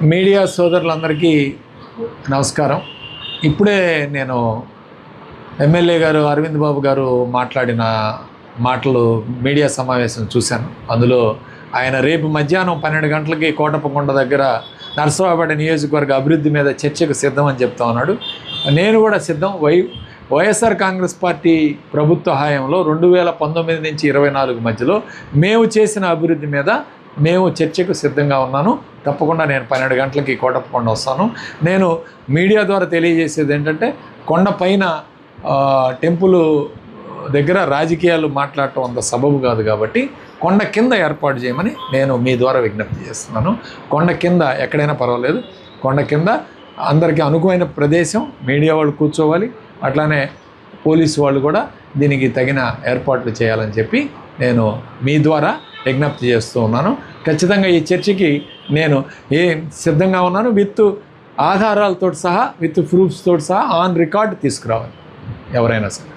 Media సోదరులందరికీ నమస్కారం. ఇప్పుడే నేను ఎమ్మెల్యే గారు అరవింద్ బాబు గారు మాట్లాడిన మాటలు మీడియా సమావేశం చూశాను. అందులో ఆయన రేపు మధ్యాహ్నం 12 గంటలకి కోటప్పకొండ దగ్గర నరసరావుపేట నియోజకవర్గ అభివృద్ధి మీద చర్చకు సిద్ధమని చెప్తా ఉన్నాడు. నేను కూడా సిద్ధం. వైఎస్ఆర్ కాంగ్రెస్ పార్టీ ప్రభుత్వ హయాంలో 2019 నుంచి 24 మధ్యలో మేము చేసిన అభివృద్ధి మీద మేము చర్చకు సిద్ధంగా ఉన్నాను. తప్పకుండా నేను 12 గంటలకి కోటప్పకొండ వస్తాను. నేను మీడియా ద్వారా తెలియజేసేది ఏంటంటే, కొండపైన టెంపుల్ దగ్గర రాజకీయాలు మాట్లాడటం అంత సబబు కాదు కాబట్టి కొండ కింద ఏర్పాటు చేయమని నేను మీ ద్వారా విజ్ఞప్తి చేస్తున్నాను. కొండ కింద ఎక్కడైనా పర్వాలేదు, కొండ కింద అందరికీ అనుకూలమైన ప్రదేశం, మీడియా వాళ్ళు కూర్చోవాలి, అట్లానే పోలీసు వాళ్ళు కూడా దీనికి తగిన ఏర్పాట్లు చేయాలని చెప్పి నేను మీ ద్వారా విజ్ఞప్తి చేస్తూ ఉన్నాను. ఖచ్చితంగా ఈ చర్చకి నేను సిద్ధంగా ఉన్నాను. విత్ ఆధారాలతో సహా, విత్ ప్రూఫ్స్ తోటి సహా ఆన్ రికార్డ్ తీసుకురావాలి ఎవరైనా సరే.